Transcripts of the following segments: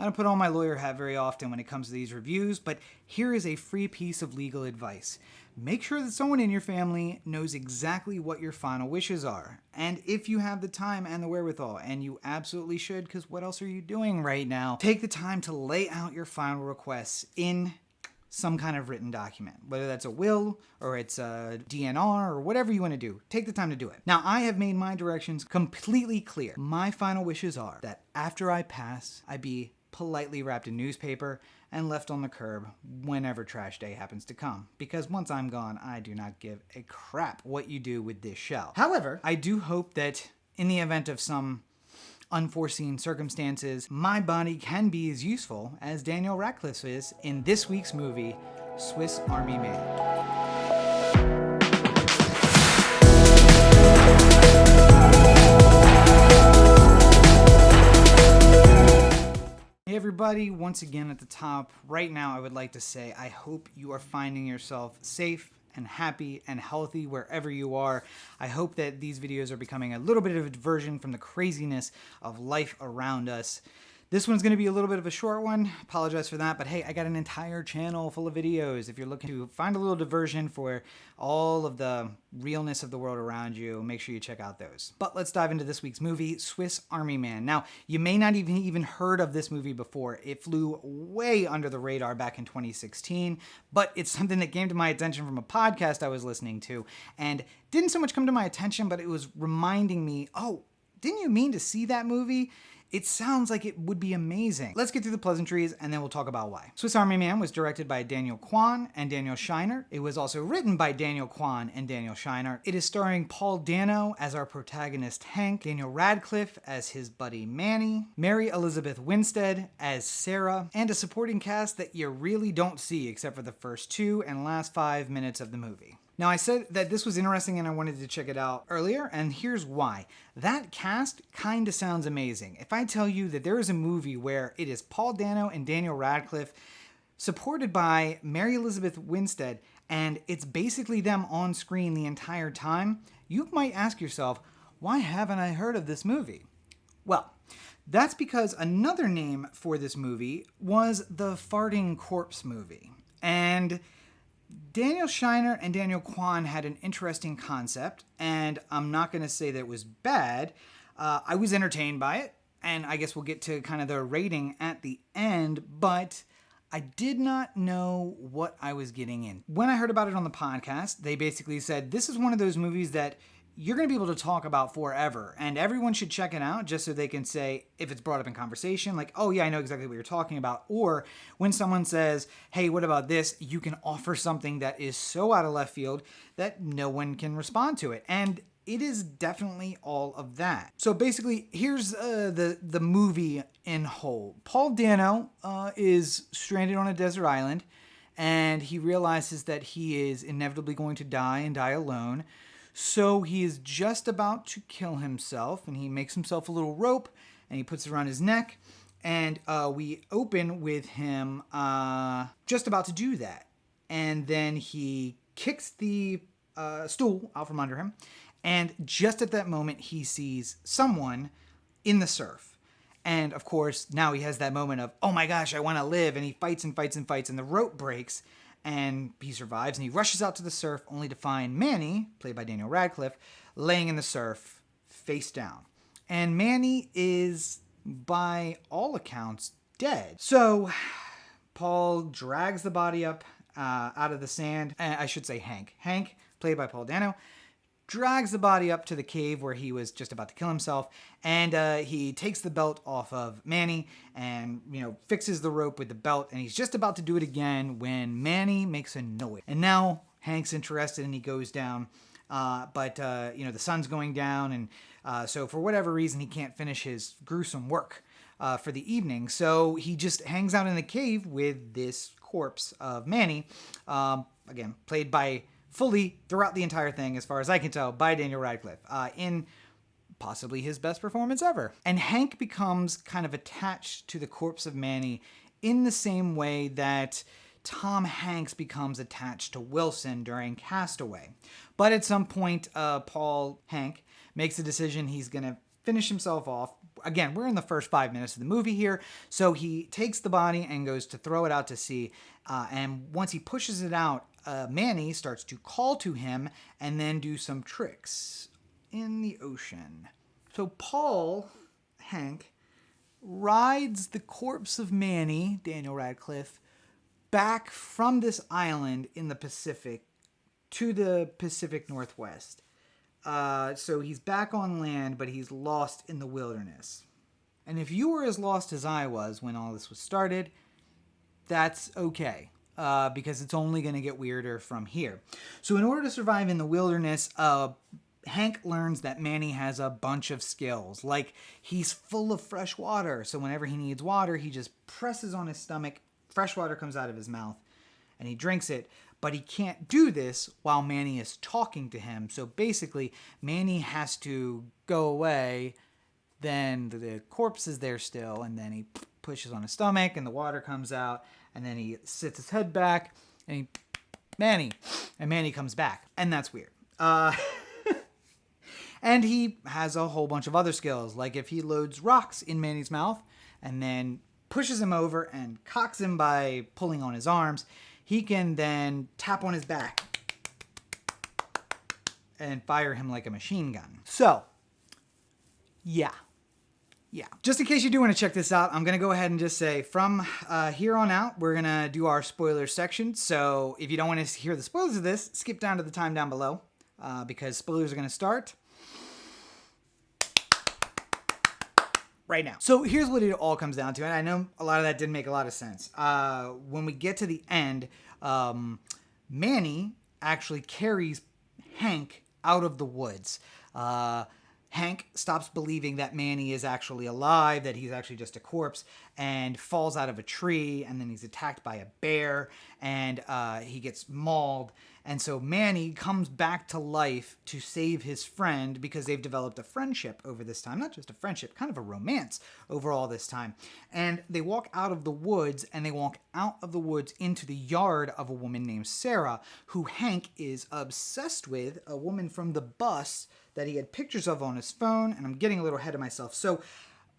I don't put on my lawyer hat very often when it comes to these reviews, but here is a free piece of legal advice. Make sure that someone in your family knows exactly what your final wishes are. And if you have the time and the wherewithal, and you absolutely should, because what else are you doing right now? Take the time to lay out your final requests in some kind of written document, whether that's a will or it's a DNR or whatever you want to do. Take the time to do it. Now, I have made my directions completely clear. My final wishes are that after I pass, I be politely wrapped in newspaper and left on the curb whenever trash day happens to come. Because once I'm gone, I do not give a crap what you do with this shell. However, I do hope that in the event of some unforeseen circumstances, my body can be as useful as Daniel Radcliffe is in this week's movie, Swiss Army Man. Hey everybody, once again at the top, right now I would like to say I hope you are finding yourself safe and happy and healthy wherever you are. I hope that these videos are becoming a little bit of a diversion from the craziness of life around us. This one's going to be a little bit of a short one. Apologize for that, but hey, I got an entire channel full of videos. If you're looking to find a little diversion for all of the realness of the world around you, make sure you check out those. But let's dive into this week's movie, Swiss Army Man. Now, you may not even heard of this movie before. It flew way under the radar back in 2016, but it's something that came to my attention from a podcast I was listening to, and didn't so much come to my attention, but it was reminding me, oh, didn't you mean to see that movie? It sounds like it would be amazing. Let's get through the pleasantries and then we'll talk about why. Swiss Army Man was directed by Daniel Kwan and Daniel Scheinert. It was also written by Daniel Kwan and Daniel Scheinert. It is starring Paul Dano as our protagonist Hank, Daniel Radcliffe as his buddy Manny, Mary Elizabeth Winstead as Sarah, and a supporting cast that you really don't see except for the first 2 and last 5 minutes of the movie. Now, I said that this was interesting and I wanted to check it out earlier, and here's why. That cast kind of sounds amazing. If I tell you that there is a movie where it is Paul Dano and Daniel Radcliffe supported by Mary Elizabeth Winstead, and it's basically them on screen the entire time, you might ask yourself, why haven't I heard of this movie? Well, that's because another name for this movie was the Farting Corpse movie. And Daniel Scheinert and Daniel Kwan had an interesting concept, and I'm not going to say that it was bad. I was entertained by it, and I guess we'll get to kind of the rating at the end, but I did not know what I was getting in. When I heard about it on the podcast, they basically said, this is one of those movies that you're going to be able to talk about forever, and everyone should check it out just so they can say, if it's brought up in conversation, like, oh yeah, I know exactly what you're talking about. Or when someone says, hey, what about this? You can offer something that is so out of left field that no one can respond to it. And it is definitely all of that. So basically, here's the movie in whole. Paul Dano is stranded on a desert island, and he realizes that he is inevitably going to die and die alone. So he is just about to kill himself, and he makes himself a little rope, and he puts it around his neck, and we open with him just about to do that. And then he kicks the stool out from under him, and just at that moment, he sees someone in the surf. And of course, now he has that moment of, oh my gosh, I want to live, and he fights and fights and fights, and the rope breaks, and he survives, and he rushes out to the surf only to find Manny, played by Daniel Radcliffe, laying in the surf, face down. And Manny is, by all accounts, dead. So Paul drags the body up out of the sand. I should say Hank. Hank, played by Paul Dano, drags the body up to the cave where he was just about to kill himself, and he takes the belt off of Manny and, fixes the rope with the belt, and he's just about to do it again when Manny makes a noise. And now Hank's interested and he goes down, but the sun's going down, and so for whatever reason he can't finish his gruesome work for the evening, so he just hangs out in the cave with this corpse of Manny, again, played by fully throughout the entire thing, as far as I can tell, by Daniel Radcliffe, in possibly his best performance ever. And Hank becomes kind of attached to the corpse of Manny in the same way that Tom Hanks becomes attached to Wilson during Castaway. But at some point, Hank makes a decision he's going to finish himself off again, we're in the first 5 minutes of the movie here. So he takes the body and goes to throw it out to sea. And once he pushes it out, Manny starts to call to him and then do some tricks in the ocean. So Hank, rides the corpse of Manny, Daniel Radcliffe, back from this island in the Pacific to the Pacific Northwest. So he's back on land, but he's lost in the wilderness. And if you were as lost as I was when all this was started, that's okay. Because it's only going to get weirder from here. So in order to survive in the wilderness, Hank learns that Manny has a bunch of skills. Like, he's full of fresh water. So whenever he needs water, he just presses on his stomach. Fresh water comes out of his mouth and he drinks it. But he can't do this while Manny is talking to him. So basically, Manny has to go away. Then the corpse is there still. And then he pushes on his stomach and the water comes out. And then he sits his head back and Manny comes back. And that's weird. And he has a whole bunch of other skills. Like if he loads rocks in Manny's mouth and then pushes him over and cocks him by pulling on his arms, he can then tap on his back and fire him like a machine gun. So, yeah. Just in case you do want to check this out, I'm going to go ahead and just say from here on out, we're going to do our spoiler section. So if you don't want to hear the spoilers of this, skip down to the time down below because spoilers are going to start right now. So here's what it all comes down to. And I know a lot of that didn't make a lot of sense. When we get to the end, Manny actually carries Hank out of the woods. Hank stops believing that Manny is actually alive, that he's actually just a corpse, and falls out of a tree, and then he's attacked by a bear, and he gets mauled. And so Manny comes back to life to save his friend because they've developed a friendship over this time. Not just a friendship, kind of a romance over all this time. And they walk out of the woods, and they walk out of the woods into the yard of a woman named Sarah, who Hank is obsessed with, a woman from the bus that he had pictures of on his phone. And I'm getting a little ahead of myself. So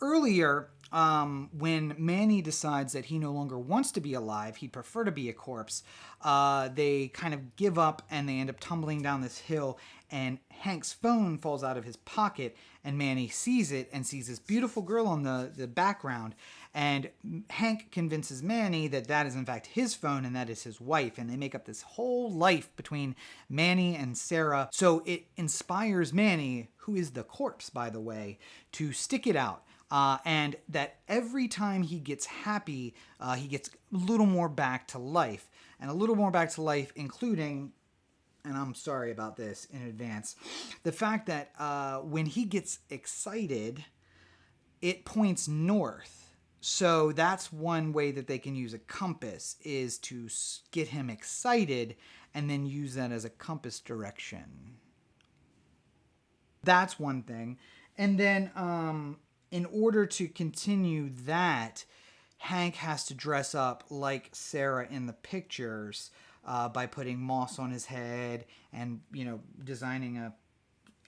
earlier, when Manny decides that he no longer wants to be alive, he'd prefer to be a corpse, they kind of give up and they end up tumbling down this hill, and Hank's phone falls out of his pocket, and Manny sees it and sees this beautiful girl on the background, and Hank convinces Manny that that is in fact his phone and that is his wife, and they make up this whole life between Manny and Sarah. So it inspires Manny, who is the corpse, by the way, to stick it out. And that every time he gets happy, he gets a little more back to life. And a little more back to life, including, and I'm sorry about this in advance, the fact that when he gets excited, it points north. So that's one way that they can use a compass, is to get him excited and then use that as a compass direction. That's one thing. And then, in order to continue that, Hank has to dress up like Sarah in the pictures by putting moss on his head and, designing a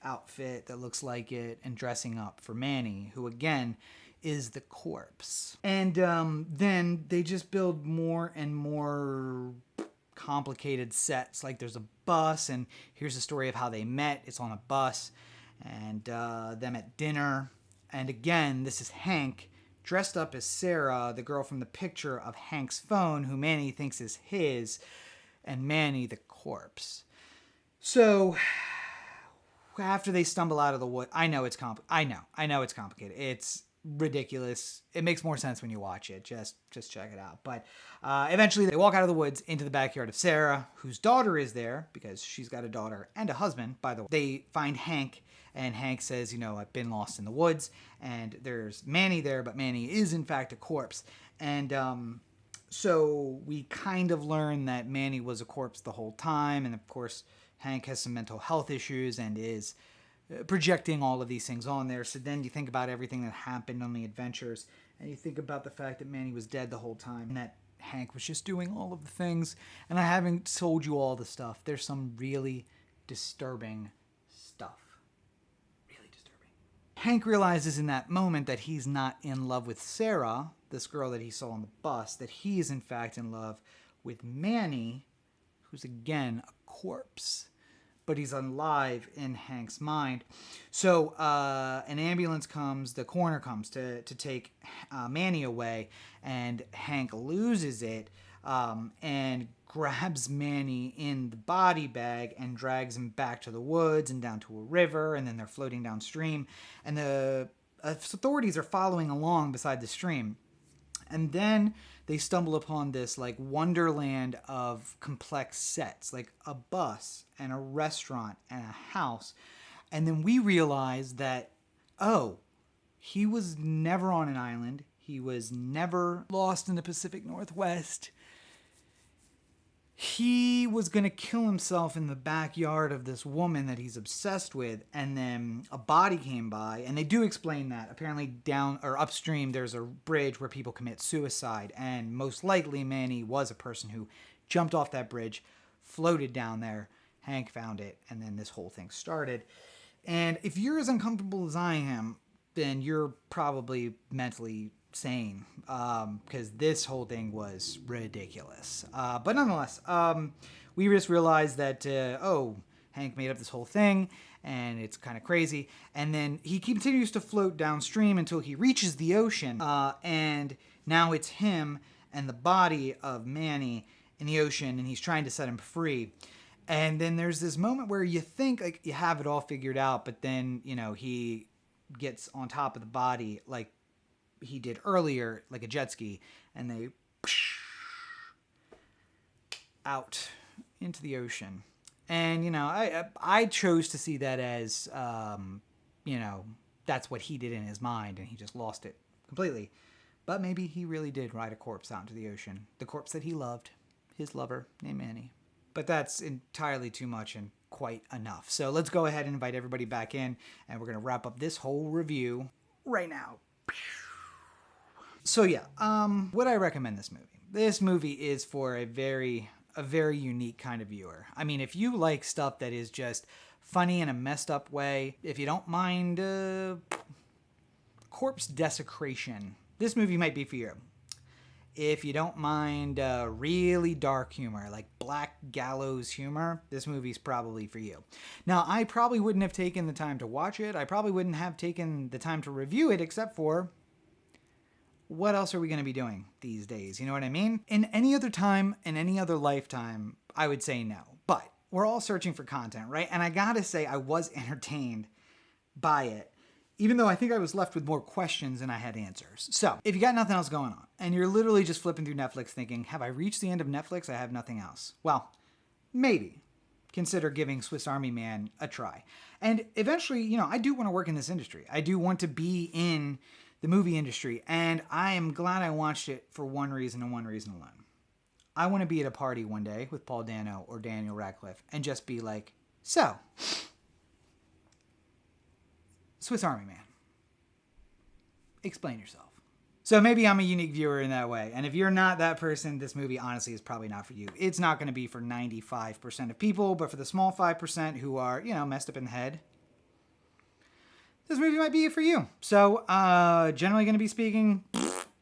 outfit that looks like it and dressing up for Manny, who again is the corpse. And then they just build more and more complicated sets. Like there's a bus, and here's the story of how they met. It's on a bus, and them at dinner. And again, this is Hank dressed up as Sarah, the girl from the picture of Hank's phone, who Manny thinks is his, and Manny the corpse. So after they stumble out of the wood, I know it's complicated. It's ridiculous. It makes more sense when you watch it. Just check it out. But eventually they walk out of the woods into the backyard of Sarah, whose daughter is there because she's got a daughter and a husband, by the way. They find Hank, and Hank says, I've been lost in the woods, and there's Manny there, but Manny is in fact a corpse. And so we kind of learn that Manny was a corpse the whole time, and of course Hank has some mental health issues and is projecting all of these things on there. So then you think about everything that happened on the adventures, and you think about the fact that Manny was dead the whole time, and that Hank was just doing all of the things. And I haven't told you all the stuff. There's some really disturbing stuff. Really disturbing. Hank realizes in that moment that he's not in love with Sarah, this girl that he saw on the bus, that he is in fact in love with Manny, who's again a corpse, but he's alive in Hank's mind. So an ambulance comes, the coroner comes to take Manny away, and Hank loses it and grabs Manny in the body bag and drags him back to the woods and down to a river, and then they're floating downstream, and the authorities are following along beside the stream. And then they stumble upon this like wonderland of complex sets, like a bus and a restaurant and a house. And then we realize that, oh, he was never on an island. He was never lost in the Pacific Northwest. He was going to kill himself in the backyard of this woman that he's obsessed with, and then a body came by, and they do explain that. Apparently down or upstream there's a bridge where people commit suicide, and most likely Manny was a person who jumped off that bridge, floated down there, Hank found it, and then this whole thing started. And if you're as uncomfortable as I am, then you're probably mentally sane, because this whole thing was ridiculous. But nonetheless, we just realized that, Hank made up this whole thing, and it's kind of crazy. And then he continues to float downstream until he reaches the ocean, and now it's him and the body of Manny in the ocean, and he's trying to set him free. And then there's this moment where you think like you have it all figured out, but then, he gets on top of the body like he did earlier, like a jet ski, and they out into the ocean. And, I chose to see that as, that's what he did in his mind, and he just lost it completely. But maybe he really did ride a corpse out into the ocean. The corpse that he loved, his lover named Manny. But that's entirely too much and quite enough. So let's go ahead and invite everybody back in, and we're going to wrap up this whole review right now. So yeah, would I recommend this movie? This movie is for a very unique kind of viewer. I mean, if you like stuff that is just funny in a messed up way, if you don't mind corpse desecration, this movie might be for you. If you don't mind really dark humor, like Black Gallows humor, this movie's probably for you. Now, I probably wouldn't have taken the time to watch it. I probably wouldn't have taken the time to review it, except for, what else are we going to be doing these days? You know what I mean? In any other time, in any other lifetime, I would say no. But we're all searching for content, right? And I gotta say, I was entertained by it, even though I think I was left with more questions than I had answers. So, if you got nothing else going on, and you're literally just flipping through Netflix thinking, have I reached the end of Netflix? I have nothing else. Well, maybe consider giving Swiss Army Man a try. And eventually, I do want to work in this industry. I do want to be in the movie industry, and I am glad I watched it for one reason and one reason alone. I want to be at a party one day with Paul Dano or Daniel Radcliffe and just be like, so, Swiss Army Man, explain yourself. So maybe I'm a unique viewer in that way, and if you're not that person, this movie honestly is probably not for you. It's not going to be for 95% of people, but for the small 5% who are, messed up in the head, this movie might be for you. So, generally going to be speaking,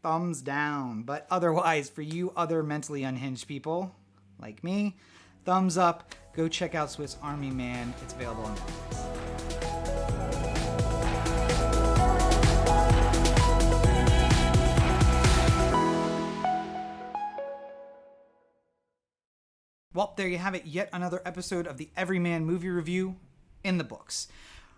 thumbs down. But otherwise, for you other mentally unhinged people like me, thumbs up. Go check out Swiss Army Man. It's available on Netflix. Well, there you have it. Yet another episode of the Everyman Movie Review in the books.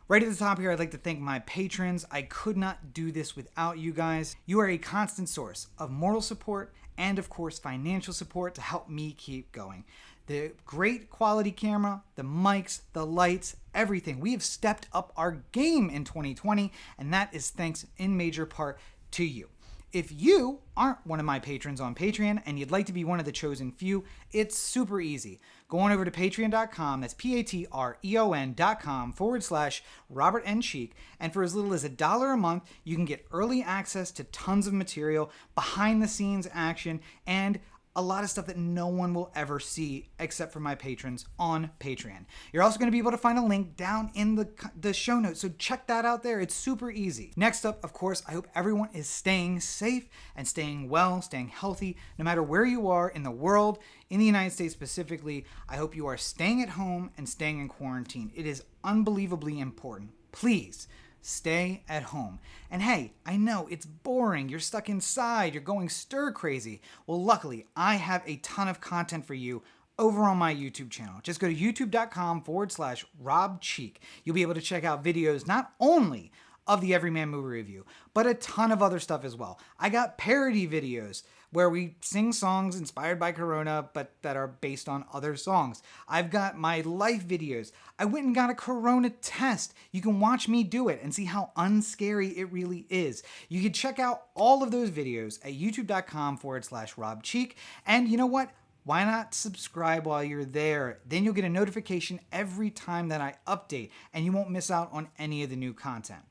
Right at the top here, I'd like to thank my patrons. I could not do this without you guys. You are a constant source of moral support and, of course, financial support to help me keep going. The great quality camera, the mics, the lights, everything. We have stepped up our game in 2020, and that is thanks in major part to you. If you aren't one of my patrons on Patreon and you'd like to be one of the chosen few, it's super easy. Go on over to patreon.com, that's patreon.com/Robert N. Cheek, and for as little as $1 a month, you can get early access to tons of material, behind the scenes action, and a lot of stuff that no one will ever see except for my patrons on Patreon. You're also going to be able to find a link down in the show notes, so check that out there. It's super easy. Next up, of course, I hope everyone is staying safe and staying well, staying healthy, no matter where you are in the world, in the United States specifically. I hope you are staying at home and staying in quarantine. It is unbelievably important. Please, stay at home. And hey, I know it's boring. You're stuck inside. You're going stir crazy. Well, luckily, I have a ton of content for you over on my YouTube channel. Just go to youtube.com/Rob Cheek. You'll be able to check out videos not only of the Everyman Movie review, but a ton of other stuff as well. I got parody videos where we sing songs inspired by Corona, but that are based on other songs. I've got my life videos. I went and got a Corona test. You can watch me do it and see how unscary it really is. You can check out all of those videos at youtube.com/Rob Cheek. And you know what? Why not subscribe while you're there? Then you'll get a notification every time that I update, and you won't miss out on any of the new content.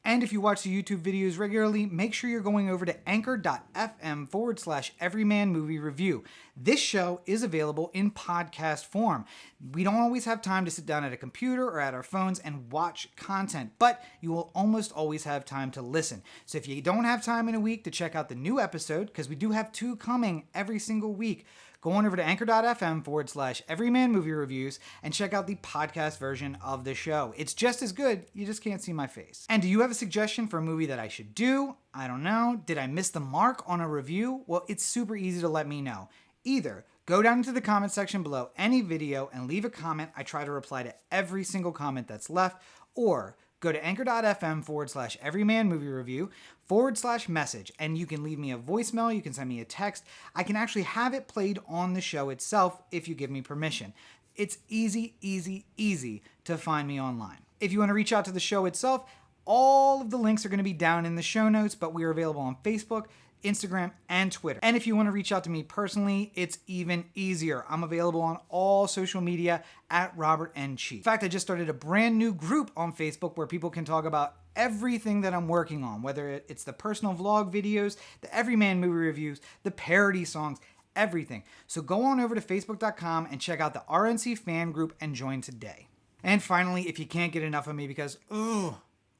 And if you watch the YouTube videos regularly, make sure you're going over to anchor.fm/Everyman Movie Review. This show is available in podcast form. We don't always have time to sit down at a computer or at our phones and watch content, but you will almost always have time to listen. So if you don't have time in a week to check out the new episode, because we do have 2 coming every single week, go on over to anchor.fm/Everyman Movie Reviews and check out the podcast version of the show. It's just as good, you just can't see my face. And do you have a suggestion for a movie that I should do? I don't know. Did I miss the mark on a review? Well, it's super easy to let me know. Either go down into the comment section below any video and leave a comment. I try to reply to every single comment that's left. Or go to anchor.fm/Everyman Movie Review /message, and you can leave me a voicemail, you can send me a text. I can actually have it played on the show itself if you give me permission. It's easy, easy, easy to find me online. If you want to reach out to the show itself, all of the links are going to be down in the show notes, but we are available on Facebook, Instagram, and Twitter. And if you want to reach out to me personally, it's even easier. I'm available on all social media at Robert N. Cheek. In fact, I just started a brand new group on Facebook where people can talk about everything that I'm working on, whether it's the personal vlog videos, the Everyman Movie reviews, the parody songs, everything. So go on over to facebook.com and check out the RNC fan group and join today. And finally, if you can't get enough of me because,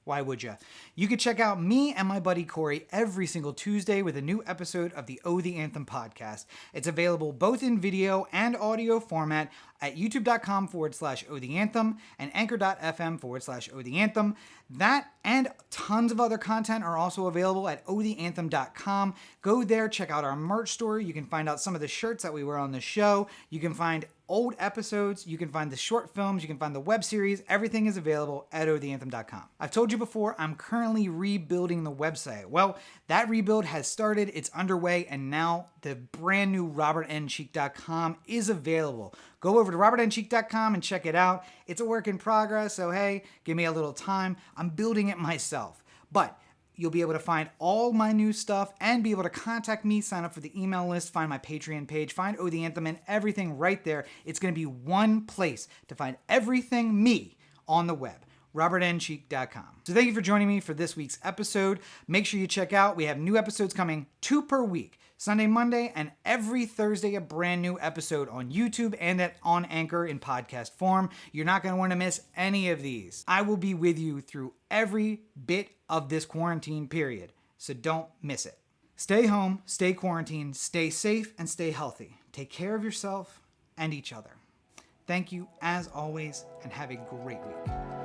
why would you? You can check out me and my buddy Corey every single Tuesday with a new episode of the Oh the Anthem podcast. It's available both in video and audio format at youtube.com/Oh the Anthem and anchor.fm/Oh the Anthem. That and tons of other content are also available at ohtheanthem.com. Go there, check out our merch store. You can find out some of the shirts that we wear on the show. You can find old episodes, you can find the short films, you can find the web series. Everything is available at ohtheanthem.com. I've told you before, I'm currently rebuilding the website. Well, that rebuild has started, it's underway, and now the brand new robertncheek.com is available. Go over to robertncheek.com and check it out. It's a work in progress, so hey, give me a little time. I'm building it myself. But you'll be able to find all my new stuff and be able to contact me, sign up for the email list, find my Patreon page, find Oh the Anthem, and everything right there. It's going to be one place to find everything me on the web. robertncheek.com. So thank you for joining me for this week's episode. Make sure you check out, we have new episodes coming 2 per week. Sunday, Monday, and every Thursday a brand new episode on YouTube and on Anchor in podcast form. You're not going to want to miss any of these. I will be with you through every bit of this quarantine period, so don't miss it. Stay home, stay quarantined, stay safe, and stay healthy. Take care of yourself and each other. Thank you as always, and have a great week.